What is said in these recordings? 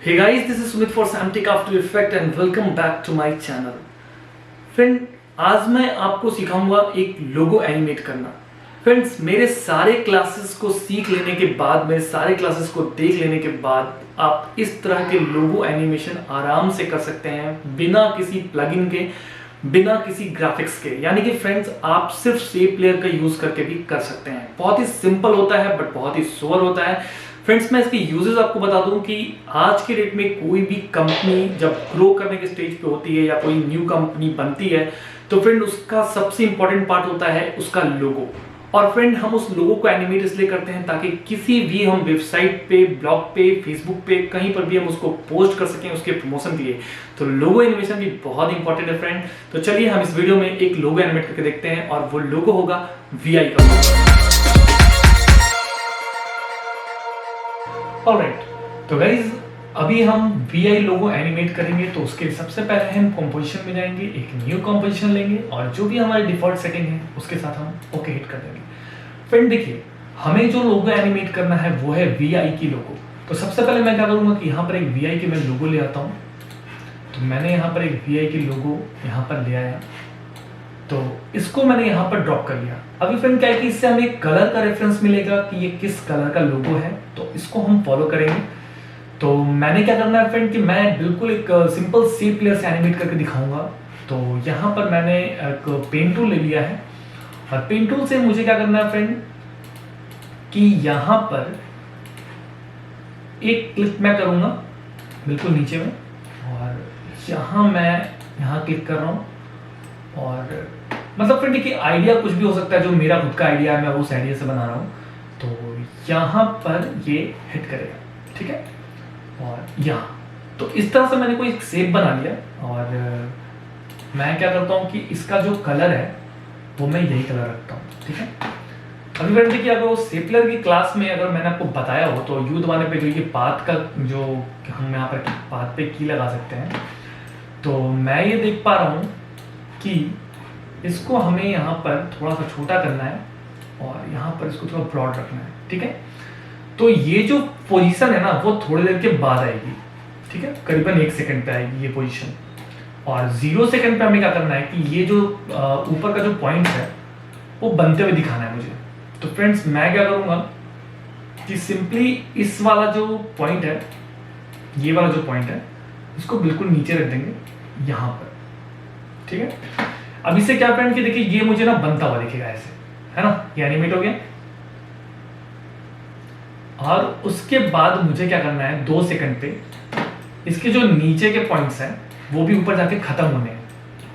Hey guys, this is Sumit for Samtic After Effect and welcome back to my channel. Friend, आज मैं आपको सिखाऊंगा एक लोगो animate करना। फ्रेंड्स, मेरे सारे क्लासेस को सीख लेने के बाद, मेरे सारे क्लासेस को देख लेने के बाद आप इस तरह के लोगो एनिमेशन आराम से कर सकते हैं बिना किसी प्लगइन के, बिना किसी ग्राफिक्स के। यानी कि फ्रेंड्स, आप सिर्फ शेप प्लेयर का यूज करके भी कर सकते हैं। बहुत ही सिंपल होता है बट बहुत ही सोवर होता है। फ्रेंड्स, मैं इसके यूजेस आपको बता दूं कि आज के डेट में कोई भी कंपनी जब ग्रो करने के स्टेज पे होती है या कोई न्यू कंपनी बनती है तो फ्रेंड उसका सबसे इंपॉर्टेंट पार्ट होता है उसका लोगो। और फ्रेंड, हम उस लोगो को एनिमेट इसलिए करते हैं ताकि किसी भी हम वेबसाइट पे, ब्लॉग पे, फेसबुक पे, कहीं पर भी हम उसको पोस्ट कर सकें उसके प्रमोशन के लिए। तो लोगो एनिमेशन भी बहुत इंपॉर्टेंट है फ्रेंड। तो चलिए हम इस वीडियो में एक लोगो एनिमेट करके देखते हैं और वो लोगो होगा VI का। ऑलराइट, तो गाइज अभी हम VI लोगो एनिमेट करेंगे तो उसके सबसे पहले हम कंपोजिशन में जाएंगे, एक न्यू कंपोजिशन लेंगे और जो भी हमारी डिफॉल्ट सेटिंग है उसके साथ हम ओके हिट कर देंगे। फ्रेंड देखिए, हमें जो लोगो एनिमेट करना है वो है VI की लोगो। तो सबसे पहले मैं क्या करूंगा कि यहाँ पर एक VI की मैं लोगो ले आता हूँ। तो मैंने यहाँ पर एक VI की लोगो यहाँ पर ले आया, तो इसको मैंने यहाँ पर ड्रॉप कर लिया। अभी फ्रेंड क्या है कि इससे हमें कलर का रेफरेंस मिलेगा कि ये किस कलर का लोगो है, तो इसको हम फॉलो करेंगे। तो मैंने क्या करना है फ्रेंड कि मैं बिल्कुल एक सिंपल शेप प्लेयर से एनिमेट करके दिखाऊंगा। तो यहाँ पर मैंने एक पेन टूल ले लिया है और पेन टूल से मुझे क्या करना है फ्रेंड कि यहाँ पर एक क्लिक मैं करूंगा बिल्कुल नीचे में और यहाँ मैं यहाँ क्लिक कर रहा हूँ। और मतलब फ्रेंड देखिए, आइडिया कुछ भी हो सकता है, जो मेरा खुद का आइडिया है मैं उस आइडिया से बना रहा हूँ। तो यहाँ पर ये हिट करेगा, ठीक है। और यहाँ तो इस तरह से मैंने कोई एक शेप बना लिया और मैं क्या करता हूँ कि इसका जो कलर है वो मैं यही कलर रखता हूँ, ठीक है। अभी फ्रेंड देखिए, अगर वो शेपलर की क्लास में अगर मैंने आपको बताया हो तो यू दबाने पे जो ये पाथ का जो हम यहाँ पर पाथ पे की लगा सकते हैं, तो मैं ये देख पा रहा हूँ कि इसको हमें यहाँ पर थोड़ा सा छोटा करना है और यहाँ पर इसको थोड़ा ब्रॉड रखना है, ठीक है। तो ये जो पोजीशन है ना वो थोड़ी देर के बाद आएगी, ठीक है, करीबन 1 सेकंड पे आएगी ये पोजीशन। और 0 सेकंड पे हमें क्या करना है कि ये जो ऊपर का जो पॉइंट है वो बनते हुए दिखाना है मुझे। तो फ्रेंड्स, मैं क्या करूँगा कि सिंपली इस वाला जो पॉइंट है, ये वाला जो पॉइंट है, इसको बिल्कुल नीचे रख देंगे यहाँ पर, ठीक है। अब इससे क्या फ्रेंड कि देखिए ये मुझे ना बनता हुआ दिखेगा ऐसे, है ना, ये एनिमेट हो गया। और उसके बाद मुझे क्या करना है 2 सेकंड पे इसके जो नीचे के पॉइंट्स हैं वो भी ऊपर जाके खत्म होने हैं,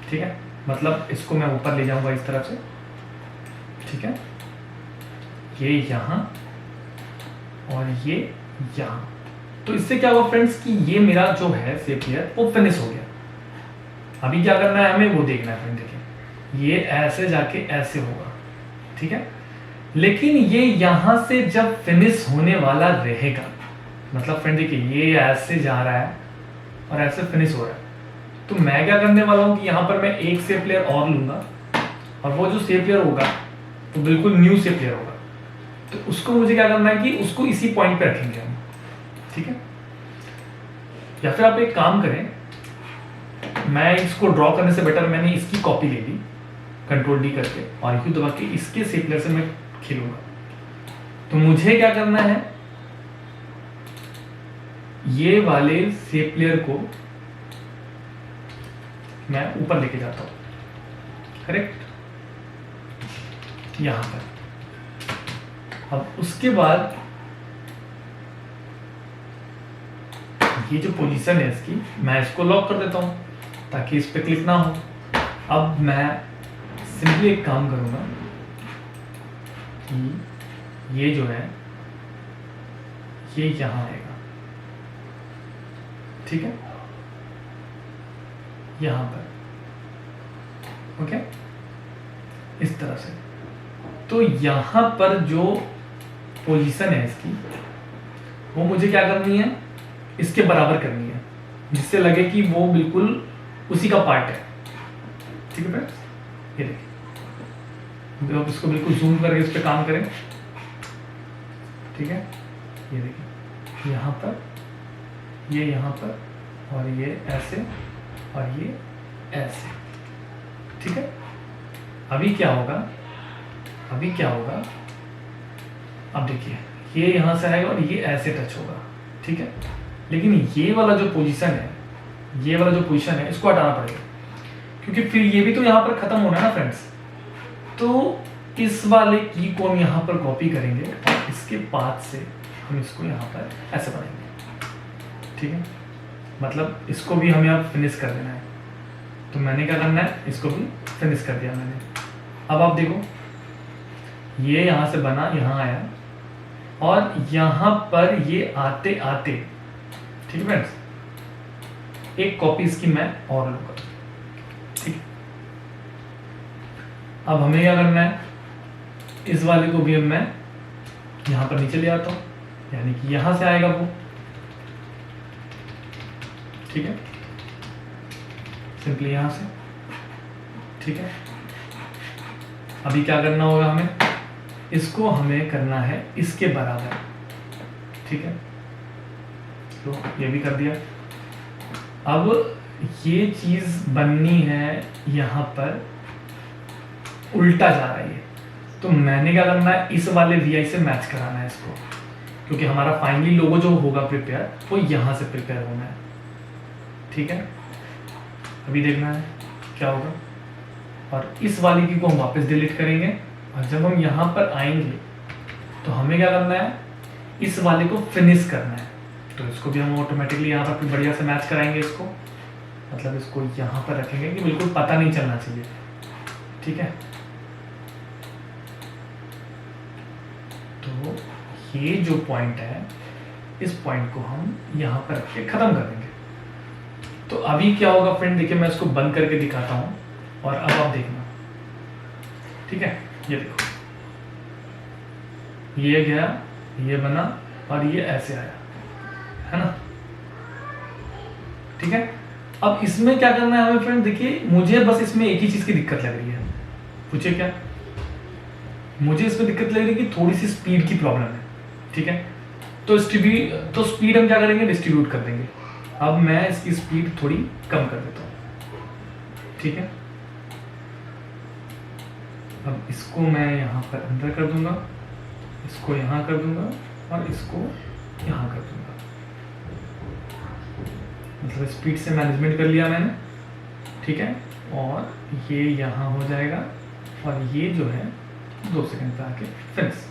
ठीक है। मतलब इसको मैं ऊपर ले जाऊंगा इस तरफ से, ठीक है, ये यहाँ और ये यहाँ। तो इससे क्या हुआ फ्रेंड्स कि ये मेरा जो है शेप प्लेयर वो फिनिश हो गया। अभी क्या करना है हमें वो देखना है फ्रेंड। देखिए ये ऐसे जाके ऐसे होगा, ठीक है। लेकिन ये यहां से जब फिनिश होने वाला रहेगा, मतलब फ्रेंड देखिए ये ऐसे जा रहा है और ऐसे फिनिश हो रहा है, तो मैं क्या करने वाला हूं कि यहां पर मैं एक शेप प्लेयर और लूंगा और वो जो शेप प्लेयर होगा वो बिल्कुल न्यू शेप प्लेयर होगा। तो उसको मुझे क्या करना है कि उसको इसी पॉइंट पे रखेंगे हम, ठीक है। या फिर आप एक काम करें, मैं इसको ड्रॉ करने से बेटर मैंने इसकी कॉपी ले ली Ctrl D करके और यू दबा के इसके शेप प्लेयर से मैं खिलूंगा। तो मुझे क्या करना है, ये वाले शेप प्लेयर को मैं ऊपर लेके जाता हूं, करेक्ट, यहां पर। अब उसके बाद ये जो पोजीशन है इसकी, मैं इसको लॉक कर देता हूं ताकि इस पे क्लिक ना हो। अब मैं सिंपली एक काम करूंगा कि ये जो है ये यहां आएगा, ठीक है, यहां पर, ओके, इस तरह से। तो यहां पर जो पोजीशन है इसकी वो मुझे क्या करनी है, इसके बराबर करनी है, जिससे लगे कि वो बिल्कुल उसी का पार्ट है, ठीक है फ्रेंड्स। ये देखिए, जब आप इसको बिल्कुल जूम करके इस पे काम करें, ठीक है, ये देखिए यहाँ पर ये यहाँ पर, और ये ऐसे, और ये ऐसे, ठीक है। अभी क्या होगा, अभी क्या होगा, अब देखिए ये यहाँ से आएगा और ये ऐसे टच होगा, ठीक है। लेकिन ये वाला जो पोजीशन है, ये वाला जो पोजीशन है, इसको हटाना पड़ेगा, क्योंकि फिर ये भी तो यहाँ पर खत्म होना है ना फ्रेंड्स। तो इस वाले की को हम यहाँ पर कॉपी करेंगे और इसके बाद से हम इसको यहाँ पर ऐसे बनाएंगे, ठीक है। मतलब इसको भी हमें अब फिनिश कर देना है। तो मैंने क्या करना है, इसको भी फिनिश कर दिया मैंने। अब आप देखो, ये यहाँ से बना, यहाँ आया, और यहाँ पर ये आते आते, ठीक है फ्रेंड्स, एक कॉपी इसकी मैं और लूंगा, ठीक है। अब हमें क्या करना है, इस वाले को भी अब मैं यहाँ पर नीचे ले आता हूँ, यानी कि यहाँ से आएगा वो, ठीक है, सिंपली यहाँ से, ठीक है। अभी क्या करना होगा हमें, इसको हमें करना है इसके बराबर, ठीक है। तो ये भी कर दिया। अब ये चीज बननी है यहाँ पर उल्टा जा रही है, तो मैंने क्या करना है, इस वाले VI से मैच कराना है इसको, क्योंकि हमारा फाइनली लोगो जो होगा प्रिपेयर, वो यहाँ से प्रिपेयर होना है, ठीक है। अभी देखना है क्या होगा, और इस वाली की को हम वापस डिलीट करेंगे, और जब हम यहाँ पर आएंगे तो हमें क्या करना है, इस वाले को फिनिश करना है। तो इसको भी हम ऑटोमेटिकली यहाँ पर बढ़िया से मैच कराएंगे इसको, मतलब इसको यहाँ पर रखेंगे कि बिल्कुल पता नहीं चलना चाहिए, ठीक है। तो ये जो पॉइंट है, इस पॉइंट को हम यहाँ पर रख के खत्म कर देंगे। तो अभी क्या होगा फ्रेंड, देखिए मैं इसको बंद करके दिखाता हूँ, और अब आप देखना, ठीक है। ये देखो, ये गया, ये बना, और ये ऐसे आया, है ना, ठीक है। अब इसमें क्या करना है हमें फ्रेंड, देखिए मुझे बस इसमें एक ही चीज की दिक्कत लग रही है, पूछे क्या, मुझे इसमें दिक्कत लग रही है कि थोड़ी सी स्पीड की प्रॉब्लम है, ठीक है। तो स्पीड हम क्या करेंगे, डिस्ट्रीब्यूट कर देंगे। अब मैं इसकी स्पीड थोड़ी कम कर देता हूँ, ठीक है। अब इसको मैं यहाँ पर अंदर कर दूंगा, इसको यहाँ कर दूंगा, और इसको यहाँ कर दूंगा, मतलब स्पीड से मैनेजमेंट कर लिया मैंने, ठीक है। और ये यहाँ हो जाएगा, और ये जो है 2 सेकंड पे आके फिनिश,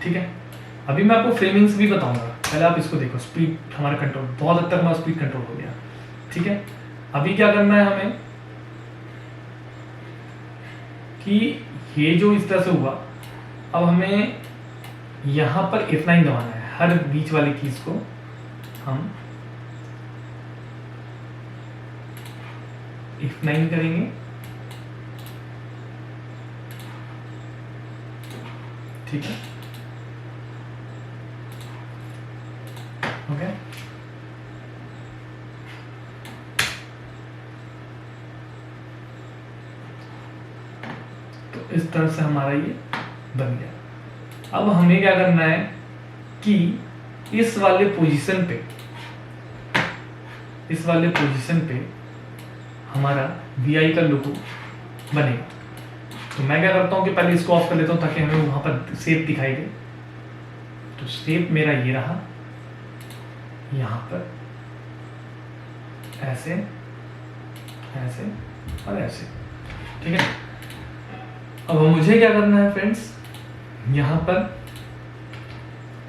ठीक है। अभी मैं आपको फ्रेमिंग्स भी बताऊंगा, पहले आप इसको देखो, स्पीड हमारा कंट्रोल, बहुत हद तक हमारा स्पीड कंट्रोल हो गया, ठीक है। अभी क्या करना है हमें कि ये जो इस तरह से हुआ, अब हमें यहाँ पर F9 दबाना है, हर बीच वाली कीज को हम F9 करेंगे, ठीक है, ओके। तो इस तरह से हमारा ये बन गया। अब हमें क्या करना है कि इस वाले पोजीशन पे हमारा VI का लोगो बनेगा। तो मैं क्या करता हूँ कि पहले इसको ऑफ कर लेता हूँ ताकि हमें वहां पर शेप दिखाई दे। तो शेप मेरा ये रहा, यहाँ पर ऐसे, ऐसे और ऐसे, ठीक है। अब मुझे क्या करना है फ्रेंड्स, यहाँ पर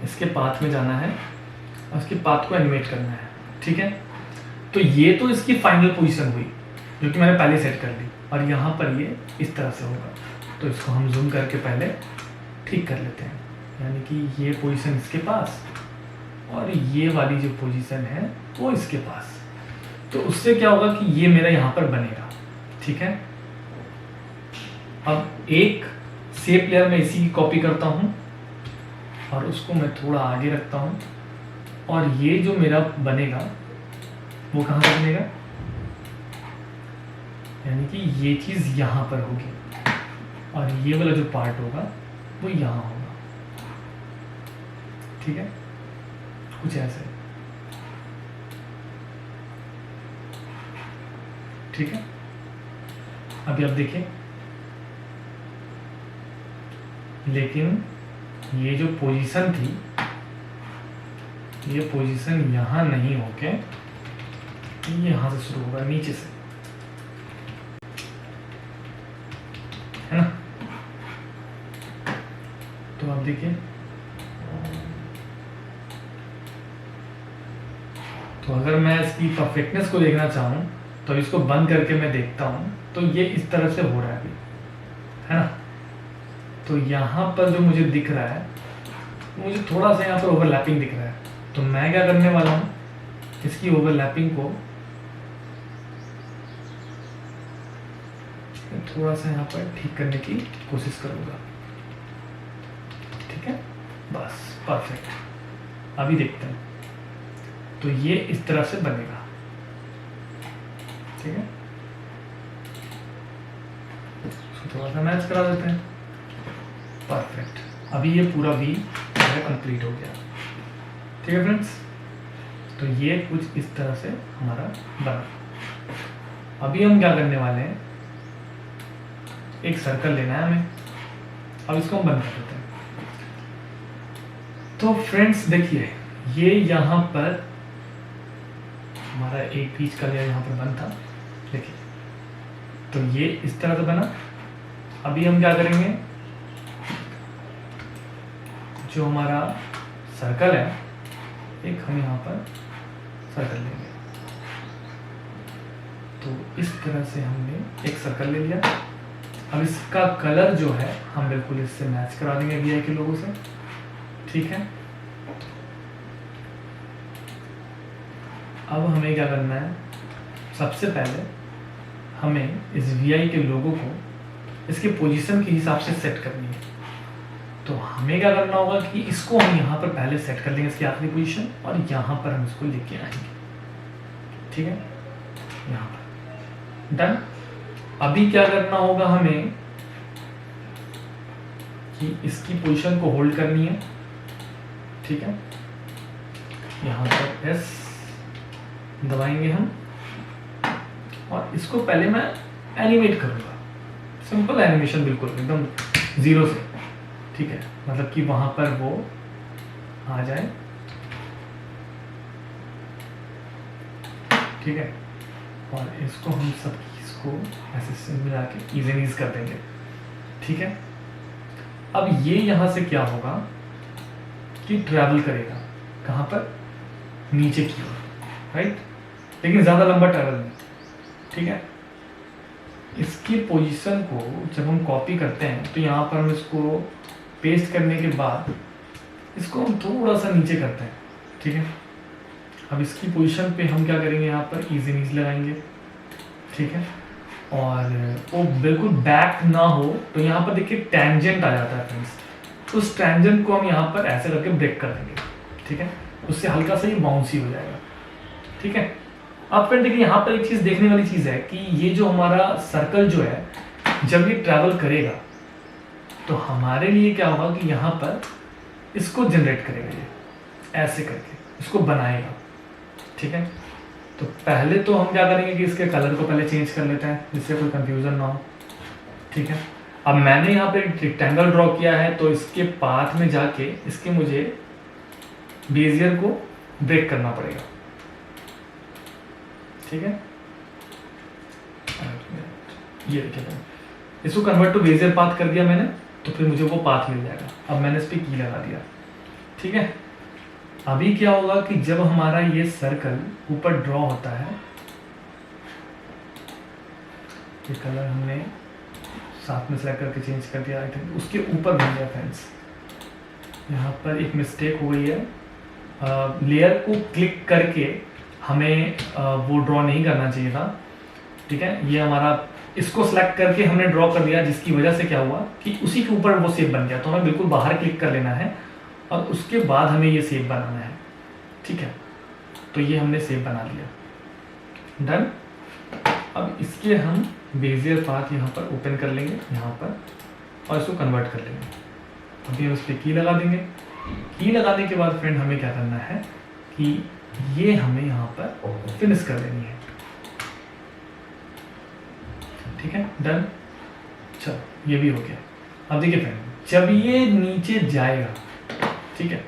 इसके पाथ में जाना है और इसके पाथ को एनिमेट करना है, ठीक है। तो ये तो इसकी फाइनल पोजीशन हुई जो कि मैंने पहले सेट कर ली, और यहाँ पर ये इस तरह से होगा। तो इसको हम जूम करके पहले ठीक कर लेते हैं, यानी कि ये पोजीशन इसके पास और ये वाली जो पोजीशन है वो इसके पास। तो उससे क्या होगा कि ये मेरा यहाँ पर बनेगा, ठीक है। अब एक शेप लेयर में इसी की कॉपी करता हूँ और उसको मैं थोड़ा आगे रखता हूँ, और ये जो मेरा बनेगा वो कहाँ पर बनेगा, यानी कि ये चीज़ यहाँ पर होगी और ये वाला जो पार्ट होगा वो यहाँ होगा, ठीक है, कुछ ऐसे। ठीक है, अभी आप देखिए, लेकिन ये जो पोजीशन थी, ये पोजीशन यहाँ नहीं होके ये यहाँ से शुरू होगा, नीचे से, है ना। तो आप देखिए, तो अगर मैं इसकी परफेक्टनेस को देखना चाहूँ तो इसको बंद करके मैं देखता हूँ, तो ये इस तरह से हो रहा है अभी, है ना। तो यहाँ पर जो मुझे दिख रहा है, मुझे थोड़ा सा यहाँ पर ओवरलैपिंग दिख रहा है, तो मैं क्या करने वाला हूँ, इसकी ओवरलैपिंग को थोड़ा सा यहाँ पर ठीक करने की कोशिश करूँगा, ठीक है, बस परफेक्ट। अभी देखते हैं, तो ये इस तरह से बनेगा, ठीक है। इसको थोड़ा सा मैच करा देते हैं, परफेक्ट। अभी ये पूरा भी कंप्लीट हो गया, ठीक है फ्रेंड्स। तो ये कुछ इस तरह से हमारा बना। अभी हम क्या करने वाले हैं, एक सर्कल लेना है हमें, अब इसको हम बंद कर देते हैं। तो फ्रेंड्स देखिए, ये यहाँ पर हमारा एक बीच का लेयर यहाँ पर बंद था, देखिए, तो ये इस तरह से बना। अभी हम क्या करेंगे, जो हमारा सर्कल है, एक हम यहाँ पर सर्कल लेंगे। तो इस तरह से हमने एक सर्कल ले लिया। अब इसका कलर जो है हम बिल्कुल इससे मैच करा देंगे वीआई के लोगों से, ठीक है। अब हमें क्या करना है, सबसे पहले हमें इस वीआई के लोगों को इसके पोजीशन के हिसाब से सेट करनी है। तो हमें क्या करना होगा कि इसको हम यहाँ पर पहले सेट कर लेंगे, इसकी आखिरी पोजीशन, और यहाँ पर हम इसको लेके आएंगे, ठीक है, यहाँ पर डन। अभी क्या करना होगा हमें कि इसकी पोजीशन को होल्ड करनी है, ठीक है। यहाँ पर एस दबाएंगे हम, और इसको पहले मैं एनिमेट करूँगा, सिंपल एनिमेशन, बिल्कुल एकदम जीरो से, ठीक है, मतलब कि वहाँ पर वो आ जाए, ठीक है। और इसको हम सब इसको ऐसे मिला के इज कर देंगे, ठीक है। अब ये यहाँ से क्या होगा कि ट्रैवल करेगा, कहाँ पर, नीचे की ओर, राइट, लेकिन ज़्यादा लंबा ट्रैवल नहीं, ठीक है। इसकी पोजीशन को जब हम कॉपी करते हैं तो यहाँ पर हम इसको पेस्ट करने के बाद इसको हम थोड़ा सा नीचे करते हैं, ठीक है। अब इसकी पोजीशन पे हम क्या करेंगे, यहाँ पर इज लगाएंगे, ठीक है। और वो बिल्कुल बैक ना हो, तो यहाँ पर देखिए टेंजेंट आ जाता है फ्रेंड्स, तो उस टेंजेंट को हम यहाँ पर ऐसे करके ब्रेक कर देंगे, ठीक है। उससे हल्का सा ये बाउंसी हो जाएगा, ठीक है। अब फिर देखिए, यहाँ पर एक चीज़ देखने वाली चीज़ है कि ये जो हमारा सर्कल जो है, जब ये ट्रैवल करेगा तो हमारे लिए क्या होगा कि यहाँ पर इसको जनरेट करेगा, ये ऐसे करके इसको बनाएगा, ठीक है। तो पहले तो हम क्या करेंगे कि इसके कलर को पहले चेंज कर लेते हैं, जिससे कोई कंफ्यूजन ना हो, ठीक है। अब मैंने यहाँ पे एक रेक्टेंगल ड्रॉ किया है, तो इसके पाथ में जाके इसके मुझे बेजियर को ब्रेक करना पड़ेगा, ठीक है। ये देखिए, इसको कन्वर्ट टू बेजियर पाथ कर दिया मैंने, तो फिर मुझे वो पाथ मिल जाएगा। अब मैंने इस पर की लगा दिया, ठीक है। अभी क्या होगा कि जब हमारा ये सर्कल ऊपर ड्रॉ होता है, ये कलर हमने साथ में सेलेक्ट करके चेंज कर दिया, आई थिंक उसके ऊपर बन गया फ्रेंड्स। यहाँ पर एक मिस्टेक हो गई है, लेयर को क्लिक करके हमें वो ड्रॉ नहीं करना चाहिए था, ठीक है। ये हमारा इसको सेलेक्ट करके हमने ड्रॉ कर दिया, जिसकी वजह से क्या हुआ कि उसी के ऊपर वो शेप बन गया। तो हमें बिल्कुल बाहर क्लिक कर लेना है और उसके बाद हमें ये शेप बनाना है, ठीक है। तो ये हमने शेप बना लिया, डन। अब इसके हम बेजियर पाथ यहाँ पर ओपन कर लेंगे, यहाँ पर, और इसको कन्वर्ट कर लेंगे। अभी हम इस पर की लगा देंगे। की लगाने के बाद फ्रेंड हमें क्या करना है कि ये हमें यहाँ पर फिनिश कर देनी है, ठीक है, डन। चलो ये भी हो गया। अब देखिए फ्रेंड, जब ये नीचे जाएगा, ठीक है,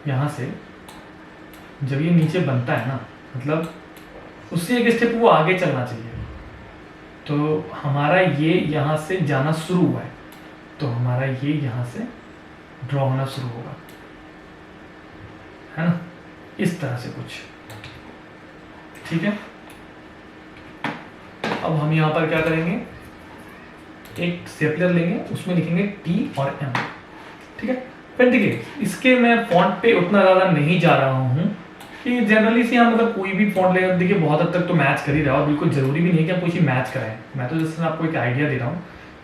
यहाँ से जब ये नीचे बनता है ना, मतलब उससे एक स्टेप वो आगे चलना चाहिए। तो हमारा ये यहाँ से जाना शुरू हुआ है, तो हमारा ये यहाँ से ड्रॉ होना शुरू होगा, है ना, इस तरह से कुछ, ठीक है। अब हम यहाँ पर क्या करेंगे, एक स्टेपलर लेंगे, उसमें लिखेंगे T और M, ठीक है। फिर देखिए, इसके मैं फॉन्ट पे उतना ज़्यादा नहीं जा रहा हूँ कि जनरली से यहाँ मतलब कोई भी फॉन्ट लेगा, देखिए बहुत हद तक तो मैच कर ही रहा है, और बिल्कुल ज़रूरी भी नहीं है कि आप कोई चीज़ मैच कराएं। मैं तो जैसे आपको एक आइडिया दे रहा हूँ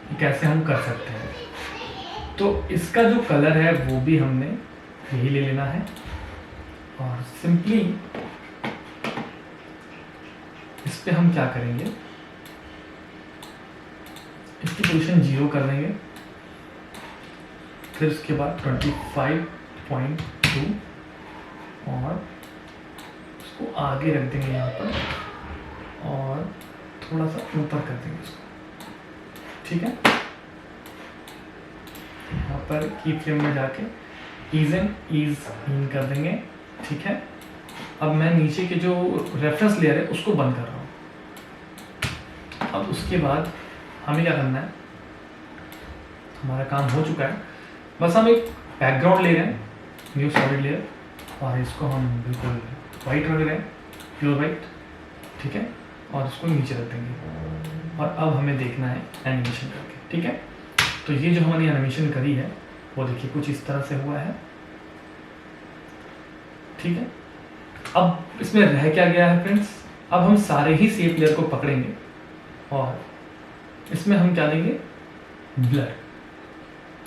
कि कैसे हम कर सकते हैं। तो इसका जो कलर है वो भी हमने यही ले लेना है, और सिंपली इस पर हम क्या करेंगे, इसकी पोजीशन 0 कर देंगे, फिर उसके बाद 25.2 और उसको आगे रख देंगे यहाँ पर, और थोड़ा सा ऊपर कर देंगे उसको, ठीक है। यहाँ पर की फ्रेम में जाके ईज इन कर देंगे, ठीक है। अब मैं नीचे के जो रेफरेंस लेयर है उसको बंद कर रहा हूँ। अब उसके बाद हमें क्या करना है, हमारा काम हो चुका है, बस हम एक बैकग्राउंड ले रहे हैं, न्यू सॉलिड लेयर, और इसको हम बिल्कुल वाइट रख रहे हैं, प्योर वाइट, ठीक है, और इसको नीचे रख देंगे। और अब हमें देखना है एनिमेशन करके, ठीक है। तो ये जो हमारी एनिमेशन करी है वो देखिए कुछ इस तरह से हुआ है, ठीक है। अब इसमें रह क्या गया है फ्रेंड्स, अब हम सारे ही शेप लेयर को पकड़ेंगे और इसमें हम क्या देंगे, ब्लर,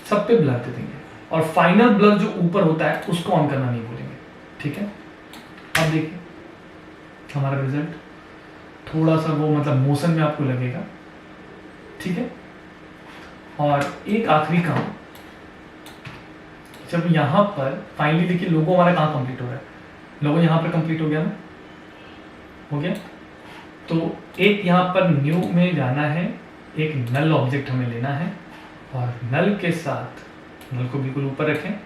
सब पे ब्लर दे देंगे, और फाइनल ब्लर जो ऊपर होता है उसको ऑन करना नहीं भूलेंगे, ठीक है। अब देखिए हमारा रिजल्ट थोड़ा सा वो मतलब मोशन में आपको लगेगा, ठीक है। और एक आखिरी काम, जब यहाँ पर फाइनली देखिए लोगो हमारा कहाँ कंप्लीट हो रहा है, लोगो यहाँ पर कंप्लीट हो गया ना, हो गया। तो एक यहाँ पर न्यू में जाना है, एक नल ऑब्जेक्ट हमें लेना है, और नल के साथ नल को बिल्कुल ऊपर रखें।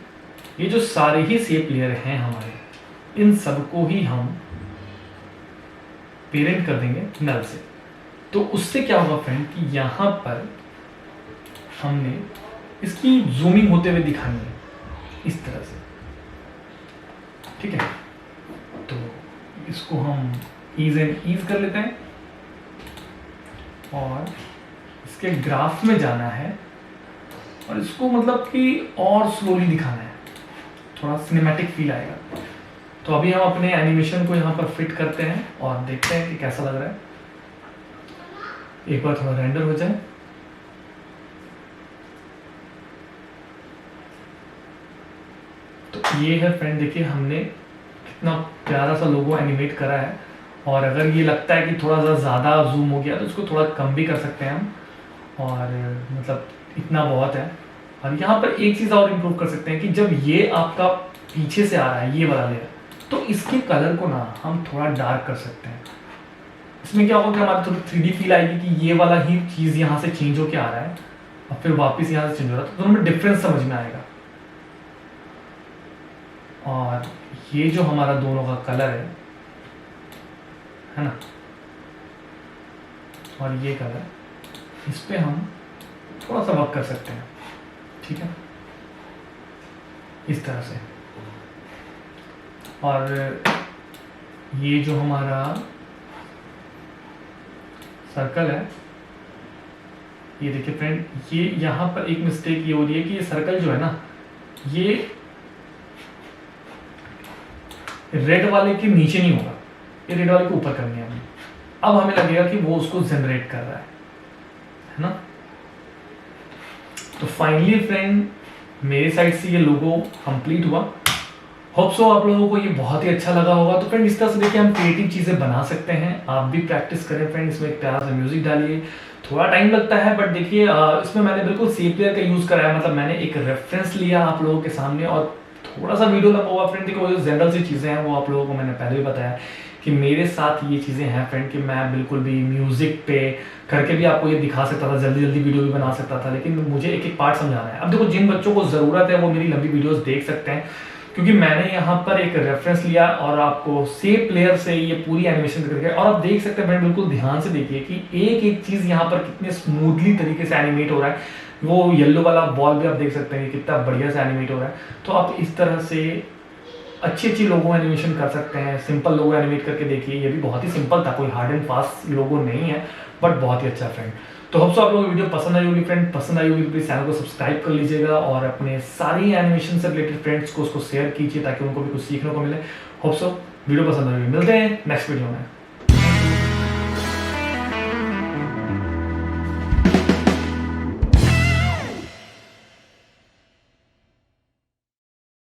ये जो सारे ही शेप लेयर हैं हमारे, इन सबको ही हम पेरेंट कर देंगे नल से। तो उससे क्या होगा फ्रेंड कि यहाँ पर हमने इसकी जूमिंग होते हुए दिखानी है इस तरह से, ठीक है। तो इसको हम ईज कर लेते हैं, और इसके ग्राफ में जाना है, और इसको मतलब कि और स्लोली दिखाना है, थोड़ा सिनेमैटिक फील आएगा। तो अभी हम अपने एनिमेशन को यहाँ पर फिट करते हैं और देखते हैं कि कैसा लग रहा है। एक बार थोड़ा रेंडर हो जाए, तो ये है फ्रेंड, देखिए हमने कितना प्यारा सा लोगो एनिमेट करा है। और अगर ये लगता है कि थोड़ा सा ज़्यादा जूम हो गया तो इसको थोड़ा कम भी कर सकते हैं हम, और मतलब इतना बहुत है। और यहाँ पर एक चीज़ और इम्प्रूव कर सकते हैं कि जब ये आपका पीछे से आ रहा है ये वाला लेयर, तो इसके कलर को ना हम थोड़ा डार्क कर सकते हैं। इसमें क्या होगा कि हमारी थोड़ी 3D फील आएगी कि ये वाला ही चीज़ यहाँ से चेंज होके आ रहा है और फिर वापस यहाँ से चेंज हो रहा है, तो दोनों में डिफरेंस समझ में आएगा। और ये जो हमारा दोनों का कलर है ना, और ये कलर, इस पे हम थोड़ा सा वर्क कर सकते हैं, ठीक है, इस तरह से। और ये जो हमारा सर्कल है, ये देखिए फ्रेंड, ये यहाँ पर एक मिस्टेक ये हो रही है कि ये सर्कल जो है ना, ये रेड वाले के नीचे नहीं होगा, ये रेड वाले को ऊपर करनी है हमें। अब हमें लगेगा कि वो उसको जनरेट कर रहा है ना। तो फाइनली फ्रेंड मेरे साइड से ये लोगो कंप्लीट हुआ। होप सो आप लोगों को ये बहुत ही अच्छा लगा होगा। तो फ्रेंड इस तरह से देखिए हम क्रिएटिव चीज़ें बना सकते हैं, आप भी प्रैक्टिस करें फ्रेंड। इसमें एक प्यारा सा म्यूजिक डालिए, थोड़ा टाइम लगता है बट देखिए इसमें मैंने बिल्कुल सेफ प्लेयर का यूज़ करा है, मतलब मैंने एक रेफरेंस लिया आप लोगों के सामने और थोड़ा सा वीडियो लंबा हुआ फ्रेंड। देखो जो जनरल सी चीज़ें हैं वो आप लोगों को मैंने पहले भी बताया कि मेरे साथ ये चीज़ें हैं फ्रेंड कि मैं बिल्कुल भी म्यूज़िक पे करके भी आपको ये दिखा सकता था, जल्दी जल्दी वीडियो भी बना सकता था, लेकिन मुझे एक एक पार्ट समझाना है। अब देखो, जिन बच्चों को ज़रूरत है वो मेरी लंबी वीडियोस देख सकते हैं, क्योंकि मैंने यहाँ पर एक रेफरेंस लिया और आपको सेम प्लेयर से ये पूरी एनिमेशन करके, और आप देख सकते हैं फ्रेंड, बिल्कुल ध्यान से देखिए कि एक एक चीज़ यहाँ पर कितने स्मूथली तरीके से एनिमेट हो रहा है। वो येलो वाला बॉल भी आप देख सकते हैं कि कितना बढ़िया से एनिमेट हो रहा है। तो आप इस तरह से अच्छी अच्छी लोगो एनिमेशन कर सकते हैं। सिंपल लोगो एनिमेट करके देखिए, ये भी बहुत ही सिंपल था, कोई हार्ड एंड फास्ट लोगो नहीं है, बट बहुत ही अच्छा फ्रेंड। तो होप सो आप लोगों को वीडियो पसंद आई होगी फ्रेंड। पसंद आई होगी तो प्लीज चैनल को सब्सक्राइब कर लीजिएगा और अपने सारी एनिमेशन से रिलेटेड फ्रेंड्स को उसको शेयर कीजिए ताकि उनको भी कुछ सीखने को मिले। होप सो वीडियो पसंद आई होगी। मिलते हैं नेक्स्ट वीडियो में।